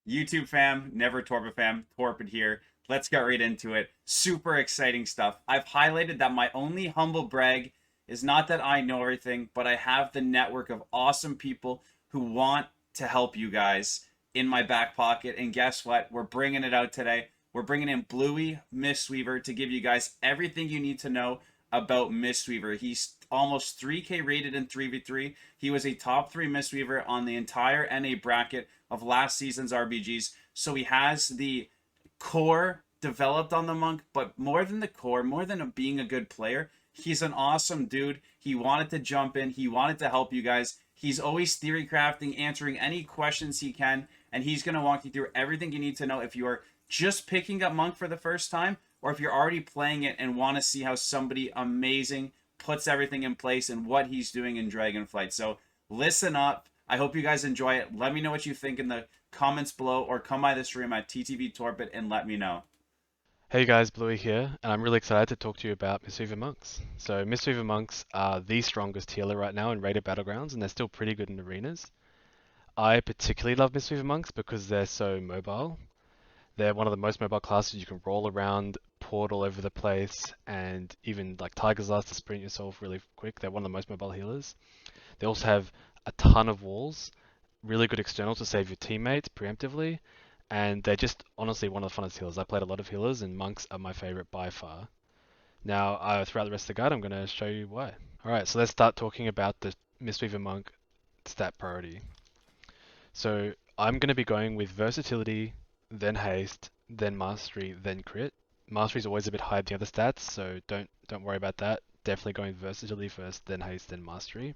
YouTube fam, never Torpid fam, Torpid here. Let's get right into it. Super exciting stuff. I've highlighted that my only humble brag is not that I know everything, but I have the network of awesome people who want to help you guys in my back pocket. And guess what? We're bringing it out today. We're bringing in Bluey Mistweaver to give you guys everything you need to know about Mistweaver. He's almost 3K rated in 3v3. He was a top 3 Mistweaver on the entire NA bracket of last season's RBGs. So he has the core developed on the monk, but more than the core, more than being a good player, he's an awesome dude. He wanted to jump in, he wanted to help you guys. He's always theory crafting, answering any questions he can, and he's going to walk you through everything you need to know if you are just picking up monk for the first time or if you're already playing it and want to see how somebody amazing puts everything in place and what he's doing in Dragonflight. So listen up. I hope you guys enjoy it. Let me know what you think in the comments below or come by the stream at TTV Torpid and let me know. Hey guys, Bluey here, and I'm really excited to talk to you about Mistweaver Monks. So Mistweaver Monks are the strongest healer right now in rated battlegrounds, and they're still pretty good in arenas. I particularly love Mistweaver Monks because they're so mobile. They're one of the most mobile classes. You can roll around, port all over the place, and even like Tiger's Last to sprint yourself really quick. They're one of the most mobile healers. They also have a ton of walls, really good external to save your teammates preemptively, and they're just honestly one of the funnest healers. I played a lot of healers, and monks are my favorite by far. Now, throughout the rest of the guide, I'm going to show you why. Alright, so let's start talking about the Mistweaver Monk stat priority. So I'm going to be going with versatility, then haste, then mastery, then crit. Mastery is always a bit higher than the other stats, so don't worry about that. Definitely going versatility first, then haste, then mastery.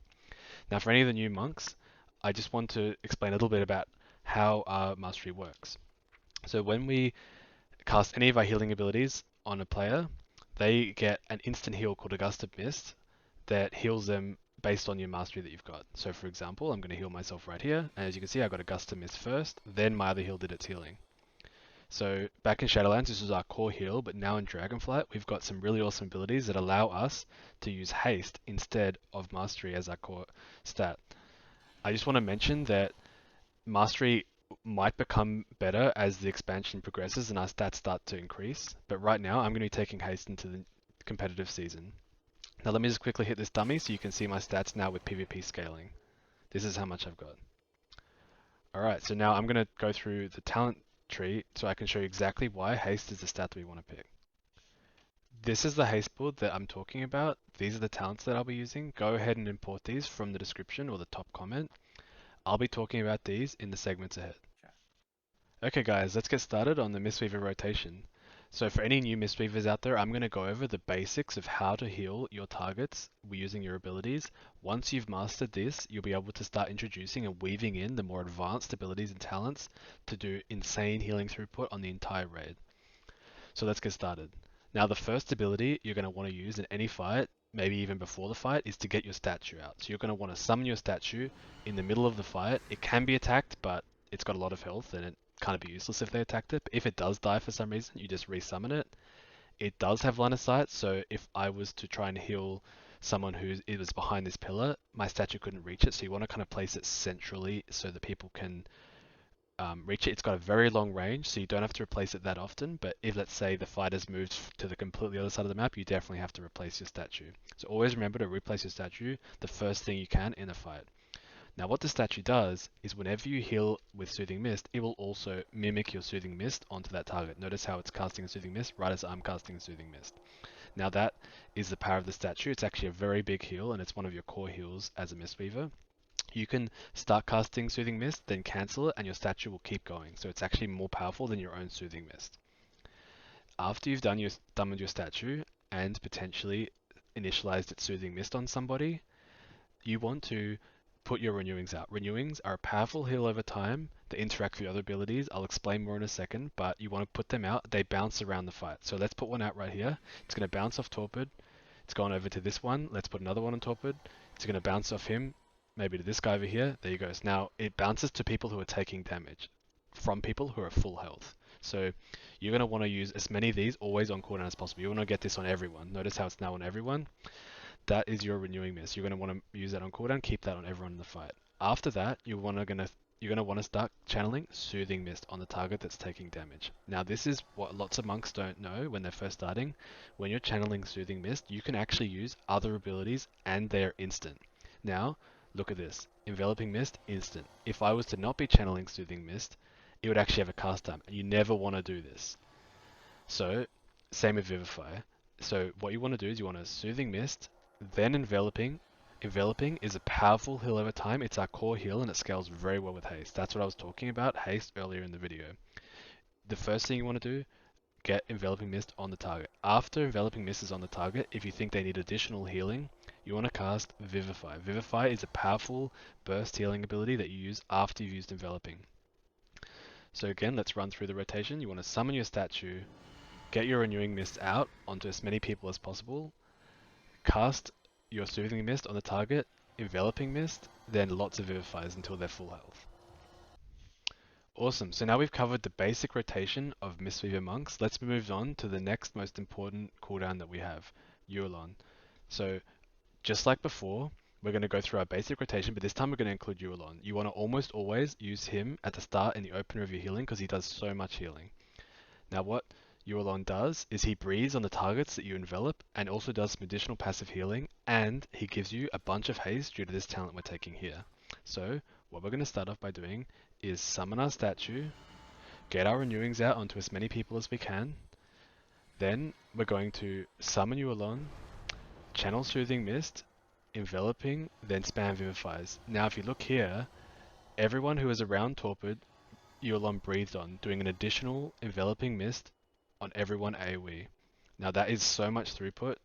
Now, for any of the new monks, I just want to explain a little bit about how our mastery works. So when we cast any of our healing abilities on a player, they get an instant heal called a Gust of Mist that heals them based on your mastery that you've got. So for example, I'm going to heal myself right here, and as you can see, I got a Gust of Mist first, then my other heal did its healing. So back in Shadowlands, this was our core heal, but now in Dragonflight, we've got some really awesome abilities that allow us to use haste instead of mastery as our core stat. I just want to mention that mastery might become better as the expansion progresses and our stats start to increase, but right now I'm going to be taking haste into the competitive season. Now let me just quickly hit this dummy so you can see my stats now with PvP scaling. This is how much I've got. Alright, so now I'm going to go through the talent tree so I can show you exactly why haste is the stat that we want to pick. This is the haste build that I'm talking about. These are the talents that I'll be using. Go ahead and import these from the description or the top comment. I'll be talking about these in the segments ahead. Okay guys, let's get started on the Mistweaver rotation. So for any new Mistweavers out there, I'm going to go over the basics of how to heal your targets using your abilities. Once you've mastered this, you'll be able to start introducing and weaving in the more advanced abilities and talents to do insane healing throughput on the entire raid. So let's get started. Now the first ability you're going to want to use in any fight, maybe even before the fight, is to get your statue out. So you're going to want to summon your statue in the middle of the fight. It can be attacked, but it's got a lot of health and it kind of be useless if they attacked it. But if it does die for some reason, you just resummon it. It does have line of sight, so if I was to try and heal someone who was behind this pillar, my statue couldn't reach it. So you want to kind of place it centrally so that people can reach it. It's got a very long range, so you don't have to replace it that often. But if, let's say, the fighter's moved to the completely other side of the map, you definitely have to replace your statue. So always remember to replace your statue the first thing you can in a fight. Now what the statue does is whenever you heal with Soothing Mist, it will also mimic your Soothing Mist onto that target. Notice how it's casting a Soothing Mist right as I'm casting a Soothing Mist. Now that is the power of the statue. It's actually a very big heal and it's one of your core heals as a Mistweaver. You can start casting Soothing Mist, then cancel it, and your statue will keep going. So it's actually more powerful than your own Soothing Mist. After you've done with your statue and potentially initialized its Soothing Mist on somebody, you want to put your renewings out. Renewings are a powerful heal over time. They interact with other abilities. I'll explain more in a second, but you want to put them out. They bounce around the fight. So let's put one out right here. It's going to bounce off Torpid. It's gone over to this one. Let's put another one on Torpid. It's going to bounce off him, maybe to this guy over here. There you go. So now it bounces to people who are taking damage from people who are full health. So you're going to want to use as many of these always on cooldown as possible. You want to get this on everyone. Notice how it's now on everyone. That is your renewing mist. You're going to want to use that on cooldown, keep that on everyone in the fight. After that, you're going to you're going to want to start channeling Soothing Mist on the target that's taking damage. Now this is what lots of monks don't know when they're first starting. When you're channeling Soothing Mist, you can actually use other abilities and they're instant. Now, look at this. Enveloping Mist, instant. If I was to not be channeling Soothing Mist, it would actually have a cast time, and you never want to do this. So, same with Vivify. So what you want to do is you want to Soothing Mist, then Enveloping. Enveloping is a powerful heal over time. It's our core heal and it scales very well with Haste. That's what I was talking about, Haste, earlier in the video. The first thing you want to do, get Enveloping Mist on the target. After Enveloping Mist is on the target, if you think they need additional healing, you want to cast Vivify. Vivify is a powerful burst healing ability that you use after you've used Enveloping. So again, let's run through the rotation. You want to summon your statue, get your Renewing Mist out onto as many people as possible, cast your Soothing Mist on the target, Enveloping Mist, then lots of Vivifies until they're full health. Awesome, so now we've covered the basic rotation of Mistweaver Monks. Let's move on to the next most important cooldown that we have, Yu'lon. So, just like before, we're going to go through our basic rotation, but this time we're going to include Yu'lon. You want to almost always use him at the start in the opener of your healing because he does so much healing. Now what Yu'lon does is he breathes on the targets that you envelop and also does some additional passive healing, and he gives you a bunch of haste due to this talent we're taking here. So what we're going to start off by doing is summon our statue, get our renewings out onto as many people as we can, then we're going to summon Yu'lon, channel Soothing Mist, enveloping, then spam Vivifies. Now if you look here, everyone who is around Torpid, Yu'lon breathed on, doing an additional enveloping mist on everyone AoE. Now that is so much throughput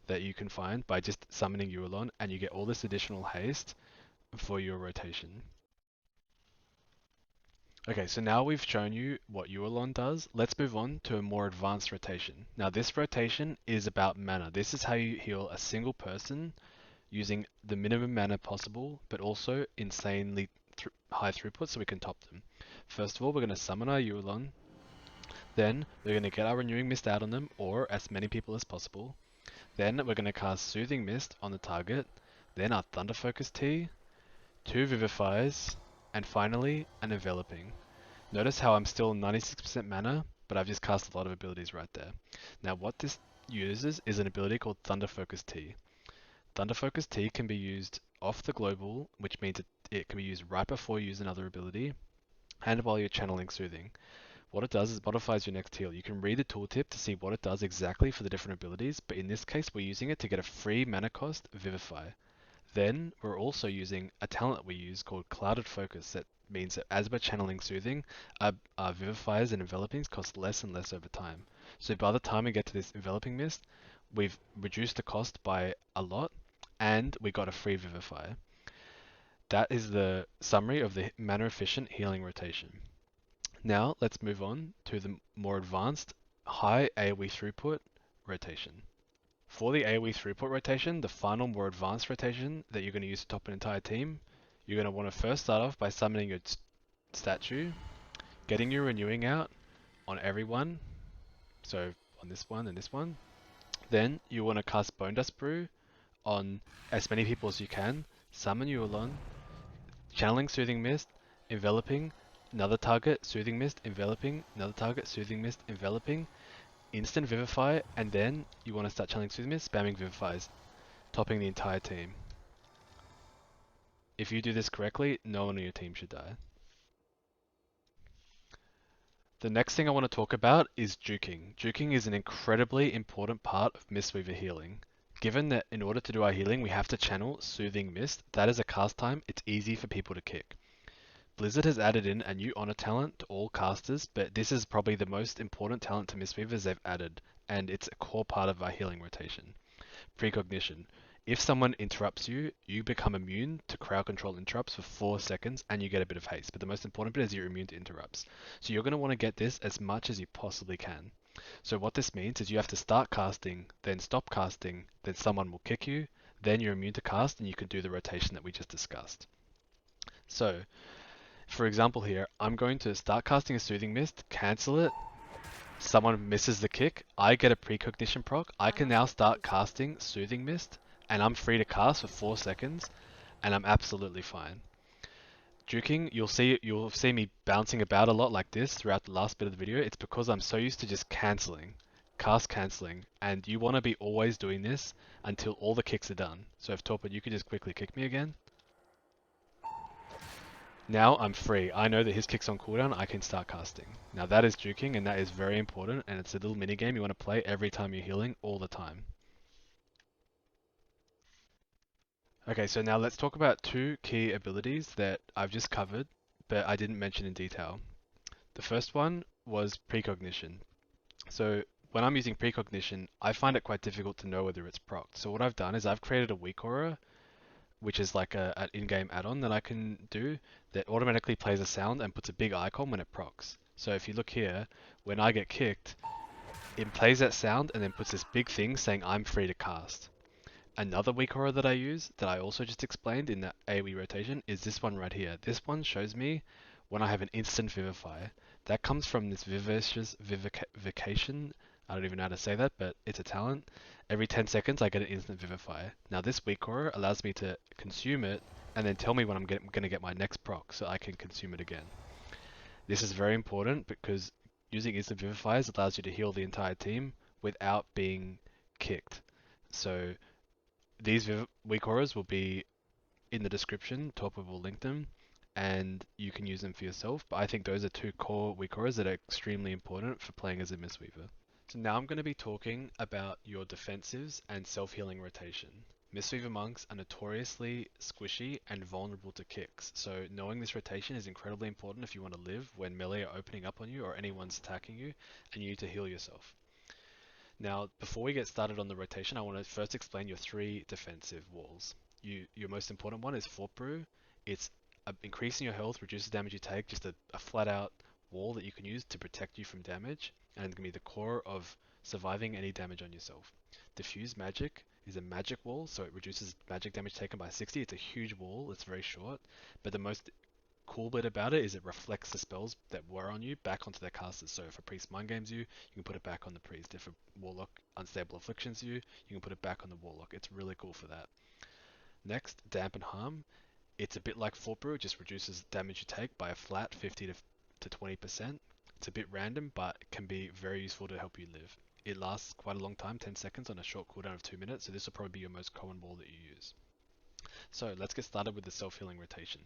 that you can find by just summoning Yu'lon, and you get all this additional haste for your rotation. Okay, so now we've shown you what Yu'lon does. Let's move on to a more advanced rotation. Now this rotation is about mana. This is how you heal a single person using the minimum mana possible, but also insanely high throughput so we can top them. First of all, we're going to summon our Yu'lon. Then we're going to get our Renewing Mist out on them, or as many people as possible. Then we're going to cast Soothing Mist on the target. Then our Thunder Focus Tea, 2 Vivifies, and finally an Enveloping. Notice how I'm still 96% mana, but I've just cast a lot of abilities right there. Now what this uses is an ability called Thunder Focus Tea. Thunder Focus Tea can be used off the global, which means it can be used right before you use another ability, and while you're channeling Soothing. What it does is modifies your next heal. You can read the tooltip to see what it does exactly for the different abilities, but in this case we're using it to get a free mana cost Vivify. Then we're also using a talent we use called Clouded Focus. That means that as we're channeling Soothing, our Vivifiers and Envelopings cost less and less over time. So by the time we get to this Enveloping Mist, we've reduced the cost by a lot, and we got a free Vivify. That is the summary of the mana efficient healing rotation. Now let's move on to the more advanced high AoE throughput rotation. For the AoE throughput rotation, the final more advanced rotation that you're going to use to top an entire team, you're going to want to first start off by summoning your statue, getting your renewing out on everyone, so on this one and this one. Then you want to cast Bone Dust Brew on as many people as you can, summon Yu'lon, channeling Soothing Mist, enveloping, another target, Soothing Mist, enveloping, another target, Soothing Mist, enveloping, instant Vivify, and then you want to start channeling Soothing Mist, spamming Vivifies, topping the entire team. If you do this correctly, no one on your team should die. The next thing I want to talk about is Juking. Juking is an incredibly important part of Mistweaver healing. Given that in order to do our healing, we have to channel Soothing Mist, that is a cast time, it's easy for people to kick. Blizzard has added in a new honor talent to all casters, but this is probably the most important talent to Mistweavers they've added, and it's a core part of our healing rotation. Precognition. If someone interrupts you, you become immune to crowd control interrupts for 4 seconds and you get a bit of haste, but the most important bit is you're immune to interrupts. So you're going to want to get this as much as you possibly can. So what this means is you have to start casting, then stop casting, then someone will kick you, then you're immune to cast and you can do the rotation that we just discussed. So, for example here, I'm going to start casting a Soothing Mist, cancel it, someone misses the kick, I get a precognition proc, I can now start casting Soothing Mist, and I'm free to cast for 4 seconds, and I'm absolutely fine. Juking, you'll see me bouncing about a lot like this throughout the last bit of the video. It's because I'm so used to just cancelling, cast cancelling, and you want to be always doing this until all the kicks are done. So if Torpid, you could just quickly kick me again. Now I'm free. I know that his kick's on cooldown, I can start casting. Now that is juking, and that is very important, and it's a little mini game you want to play every time you're healing, all the time. Okay, so now let's talk about two key abilities that I've just covered, but I didn't mention in detail. The first one was precognition. So when I'm using precognition, I find it quite difficult to know whether it's procced. So what I've done is I've created a weak aura, which is like an in-game add-on that I can do that automatically plays a sound and puts a big icon when it procs. So if you look here, when I get kicked, it plays that sound and then puts this big thing saying I'm free to cast. Another weak aura that I use, that I also just explained in that AoE rotation, is this one right here. This one shows me when I have an instant vivify. That comes from this vivacious vivication. I don't even know how to say that, but it's a talent. Every 10 seconds I get an instant vivify. Now this weak aura allows me to consume it and then tell me when I'm going to get my next proc so I can consume it again. This is very important because using instant vivifiers allows you to heal the entire team without being kicked. So these weak auras will be in the description. Torpid will link them, and you can use them for yourself. But I think those are two core weak auras that are extremely important for playing as a Mistweaver. So now I'm going to be talking about your defensives and self-healing rotation. Mistweaver monks are notoriously squishy and vulnerable to kicks, so knowing this rotation is incredibly important if you want to live when melee are opening up on you or anyone's attacking you and you need to heal yourself. Now, before we get started on the rotation, I want to first explain your three defensive walls. Your most important one is Fort Brew. It's increasing your health, reduces damage you take, just a flat out wall that you can use to protect you from damage, and it's going to be the core of surviving any damage on yourself. Diffuse Magic is a magic wall, so it reduces magic damage taken by 60. It's a huge wall, it's very short, but the most cool bit about it is it reflects the spells that were on you back onto their casters. So if a priest mind games you, you can put it back on the priest. If a warlock unstable afflictions you, you can put it back on the warlock. It's really cool for that. Next, dampen harm. It's a bit like Fort Brew, it just reduces damage you take by a flat 50 to 20%. It's a bit random, but it can be very useful to help you live. It lasts quite a long time, 10 seconds on a short cooldown of 2 minutes, so this will probably be your most common wall that you use. So let's get started with the self-healing rotation.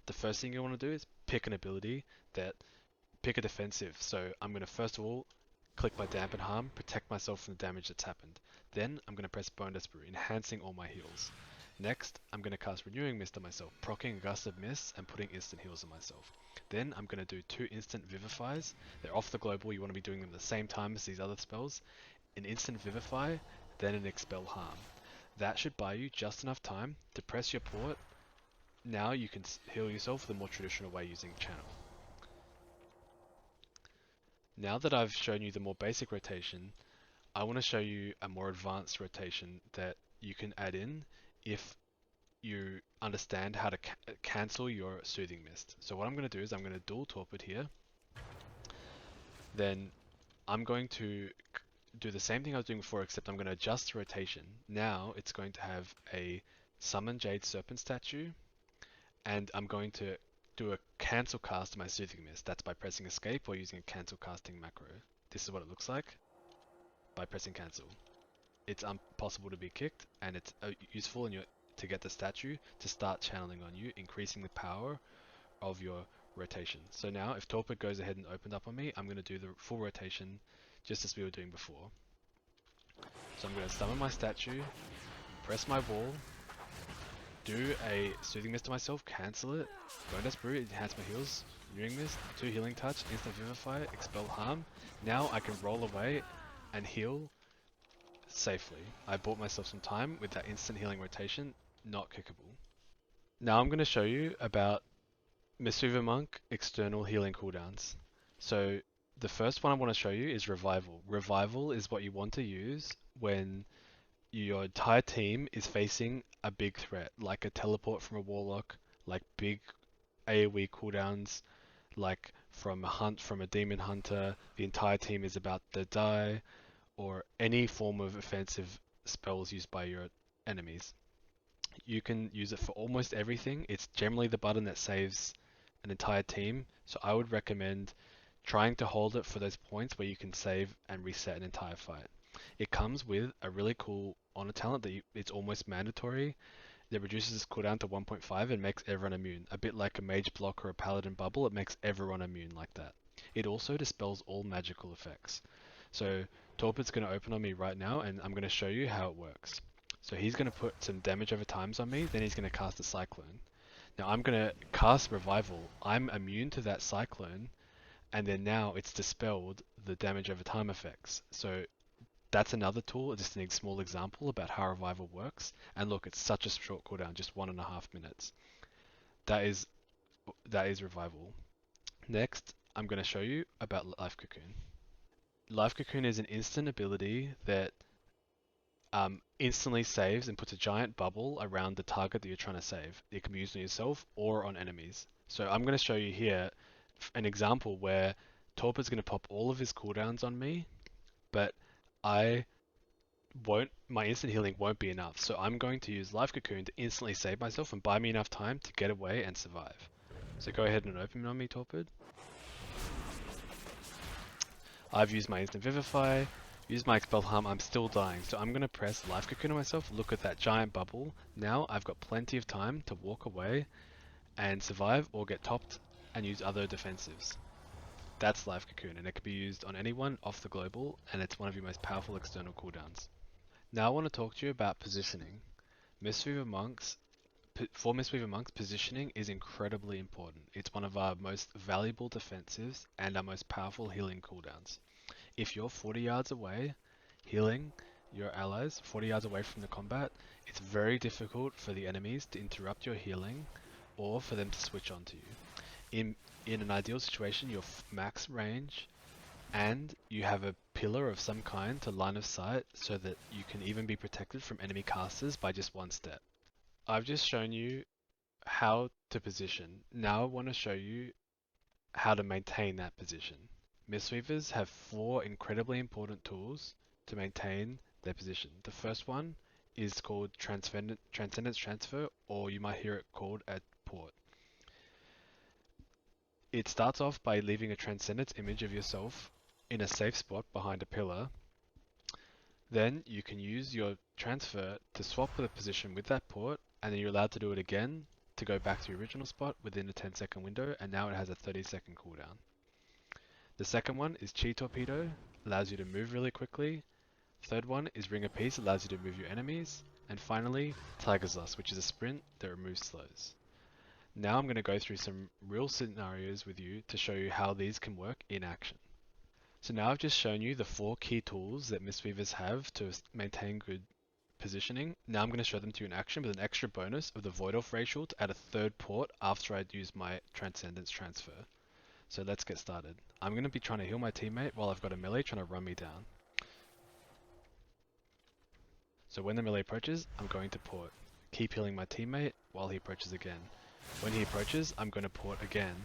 The first thing you want to do is pick an ability pick a defensive. So I'm going to first of all click my dampen harm, protect myself from the damage that's happened. Then I'm going to press Boneless Brew, enhancing all my heals. Next, I'm going to cast Renewing Mist on myself, proccing a Gust of Mist and putting instant heals on myself. Then I'm going to do 2 instant Vivifies. They're off the global, you want to be doing them at the same time as these other spells. An instant Vivify, then an Expel Harm. That should buy you just enough time to press your port. Now you can heal yourself the more traditional way using channel. Now that I've shown you the more basic rotation, I want to show you a more advanced rotation that you can add in if you understand how to cancel your Soothing Mist. So what I'm going to do is I'm going to dual Torpid here. Then I'm going to do the same thing I was doing before, except I'm going to adjust the rotation. Now it's going to have a Summon Jade Serpent statue, and I'm going to do a cancel cast to my Soothing Mist. That's by pressing escape or using a cancel casting macro. This is what it looks like by pressing cancel. It's impossible to be kicked, and it's useful to get the statue to start channeling on you, increasing the power of your rotation. So now if Torpid goes ahead and opened up on me, I'm going to do the full rotation just as we were doing before. So I'm going to summon my statue, press my wall, do a Soothing Mist to myself, cancel it, Boneless Brew, enhance my heals, Renewing Mist, 2 Healing Touch, Instant Vivify, Expel Harm. Now I can roll away and heal safely. I bought myself some time with that instant healing rotation, not kickable. Now I'm going to show you about Mistweaver Monk external healing cooldowns. So the first one I want to show you is Revival. Revival is what you want to use when your entire team is facing a big threat, like a teleport from a warlock, like big AoE cooldowns, like from a demon hunter, the entire team is about to die, or any form of offensive spells used by your enemies. You can use it for almost everything. It's generally the button that saves an entire team, so I would recommend trying to hold it for those points where you can save and reset an entire fight. It comes with a really cool honor talent that it's almost mandatory that reduces its cooldown to 1.5 and makes everyone immune. A bit like a mage block or a paladin bubble, it makes everyone immune like that. It also dispels all magical effects. So Torpid's going to open on me right now, and I'm going to show you how it works. So he's going to put some damage over times on me, then he's going to cast a Cyclone. Now I'm going to cast Revival. I'm immune to that Cyclone, and then now it's dispelled the damage over time effects. So that's another tool, just a small example about how Revival works. And look, it's such a short cooldown, just 1.5 minutes. That is Revival. Next, I'm going to show you about Life Cocoon. Life Cocoon is an instant ability that instantly saves and puts a giant bubble around the target that you're trying to save. It can be used on yourself or on enemies. So I'm going to show you here an example where Torpid's going to pop all of his cooldowns on me, but my instant healing won't be enough. So I'm going to use Life Cocoon to instantly save myself and buy me enough time to get away and survive. So go ahead and open on me, Torpid. I've used my instant Vivify, used my Expel Harm, I'm still dying. So I'm going to press Life Cocoon on myself, look at that giant bubble. Now I've got plenty of time to walk away and survive or get topped and use other defensives. That's Life Cocoon, and it can be used on anyone off the global, and it's one of your most powerful external cooldowns. Now I want to talk to you about positioning. For Mistweaver Monks, positioning is incredibly important. It's one of our most valuable defensives and our most powerful healing cooldowns. If you're 40 yards away, healing your allies 40 yards away from the combat, it's very difficult for the enemies to interrupt your healing or for them to switch onto you. In an ideal situation, you're max range and you have a pillar of some kind to line of sight so that you can even be protected from enemy casters by just one step. I've just shown you how to position. Now I want to show you how to maintain that position. Mistweavers have 4 incredibly important tools to maintain their position. The first one is called Transcendence Transfer, or you might hear it called a port. It starts off by leaving a Transcendence image of yourself in a safe spot behind a pillar. Then you can use your transfer to swap the position with that port, and then you're allowed to do it again to go back to your original spot within a 10-second window, and now it has a 30-second cooldown. The second one is Chi Torpedo, allows you to move really quickly. Third one is Ring of Peace, allows you to move your enemies. And finally, Tiger's Lust, which is a sprint that removes slows. Now I'm going to go through some real scenarios with you to show you how these can work in action. So now I've just shown you the 4 key tools that Mistweavers have to maintain good positioning. Now I'm going to show them to you in action with an extra bonus of the Void Elf Racial to add a third port after I'd use my Transcendence Transfer. So let's get started. I'm going to be trying to heal my teammate while I've got a melee trying to run me down. So when the melee approaches, I'm going to port. Keep healing my teammate while he approaches again. When he approaches, I'm going to port again.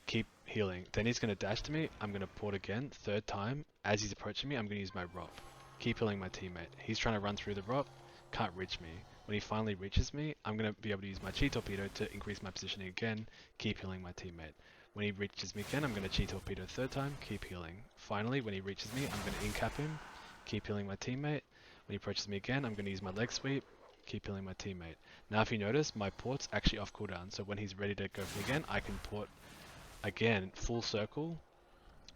Keep healing. Then he's going to dash to me. I'm going to port again, third time. As he's approaching me, I'm going to use my ROP. Keep healing my teammate. He's trying to run through the ROP. Can't reach me. When he finally reaches me, I'm going to be able to use my Chi Torpedo to increase my positioning again. Keep healing my teammate. When he reaches me again, I'm going to Chi Torpedo third time. Keep healing. Finally, when he reaches me, I'm going to incap him. Keep healing my teammate. When he approaches me again, I'm going to use my leg sweep. Keep healing my teammate. Now if you notice, my port's actually off cooldown. So when he's ready to go for me again, I can port again, full circle.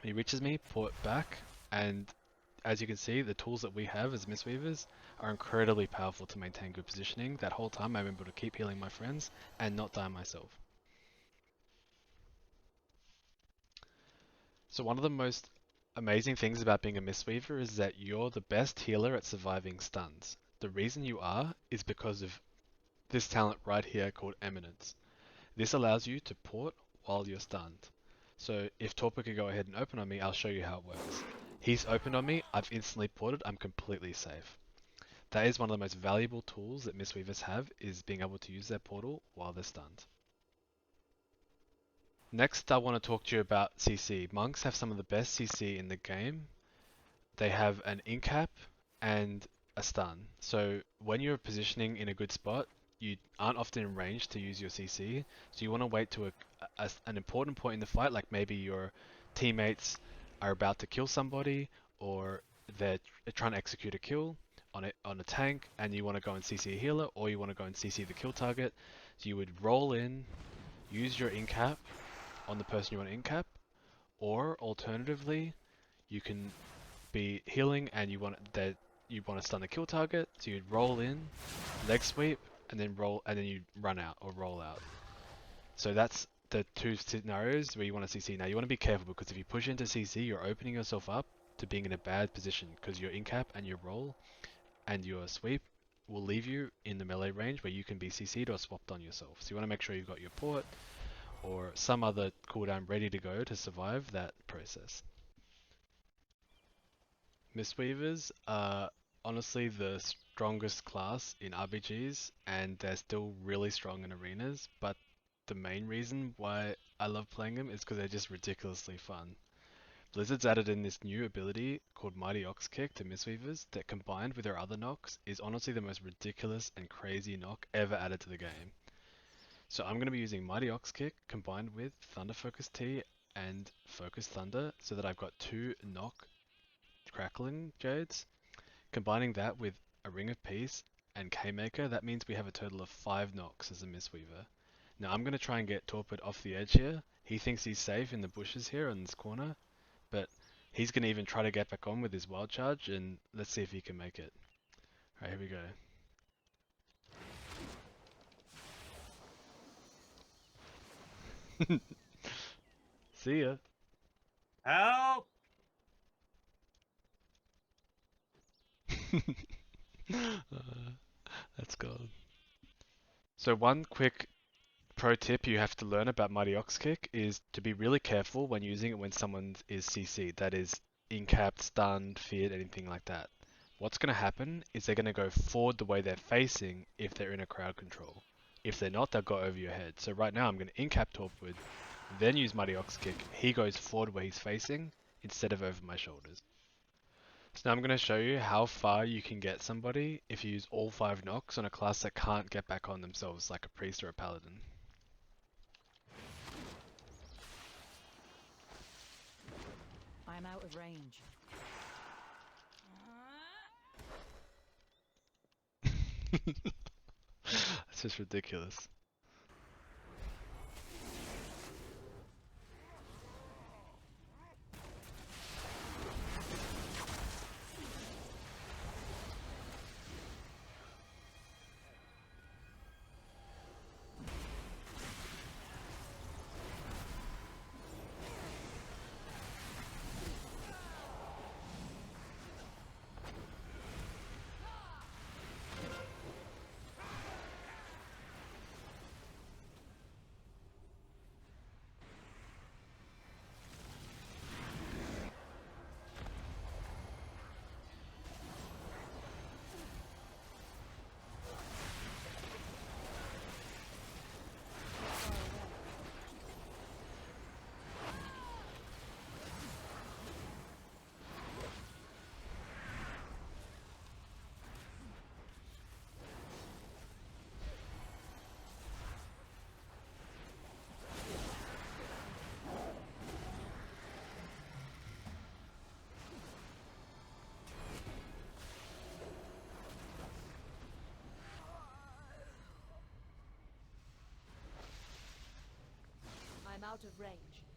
When he reaches me, port back. And as you can see, the tools that we have as Mistweavers are incredibly powerful to maintain good positioning. That whole time I'm able to keep healing my friends and not die myself. So one of the most amazing things about being a Mistweaver is that you're the best healer at surviving stuns. The reason you are is because of this talent right here called Eminence. This allows you to port while you're stunned. So if Torpid could go ahead and open on me, I'll show you how it works. He's opened on me, I've instantly ported, I'm completely safe. That is one of the most valuable tools that Mistweavers have, is being able to use their portal while they're stunned. Next, I want to talk to you about CC. Monks have some of the best CC in the game. They have an incap and a stun. So when you're positioning in a good spot, you aren't often in range to use your CC, so you want to wait to an important point in the fight, like maybe your teammates are about to kill somebody, or they're trying to execute a kill on a tank, and you want to go and CC a healer, or you want to go and CC the kill target. So you would roll in, use your in-cap on the person you want to in-cap, or alternatively, you can be healing and you want to stun the kill target, so you'd roll in, leg sweep, and then you run out or roll out. So that's the two scenarios where you want to CC. Now you want to be careful, because if you push into CC, you're opening yourself up to being in a bad position, because your in-cap and your roll and your sweep will leave you in the melee range where you can be CC'd or swapped on yourself. So you want to make sure you've got your port or some other cooldown ready to go to survive that process. Mistweavers are honestly the strongest class in RBGs, and they're still really strong in arenas, but the main reason why I love playing them is because they're just ridiculously fun. Blizzard's added in this new ability called Mighty Ox Kick to Mistweavers that, combined with their other knocks, is honestly the most ridiculous and crazy knock ever added to the game. So I'm going to be using Mighty Ox Kick combined with Thunder Focus T and Focus Thunder, so that I've got 2 knock crackling jades. Combining that with a Ring of Peace and K-Maker, that means we have a total of 5 knocks as a Mistweaver. Now I'm going to try and get Torpid off the edge here. He thinks he's safe in the bushes here in this corner, but he's going to even try to get back on with his wild charge, and let's see if he can make it. Alright, here we go. See ya. Help! That's gone. So one quick pro tip you have to learn about Mighty Ox Kick is to be really careful when using it when someone is CC'd, that is in-capped, stunned, feared, anything like that. What's going to happen is they're going to go forward the way they're facing if they're in a crowd control. If they're not, they'll go over your head. So right now I'm going to in-cap Torpid, then use Mighty Ox Kick. He goes forward where he's facing instead of over my shoulders. So now I'm going to show you how far you can get somebody if you use all 5 knocks on a class that can't get back on themselves, like a priest or a paladin. I'm out of range. That's just ridiculous. I'm out of range.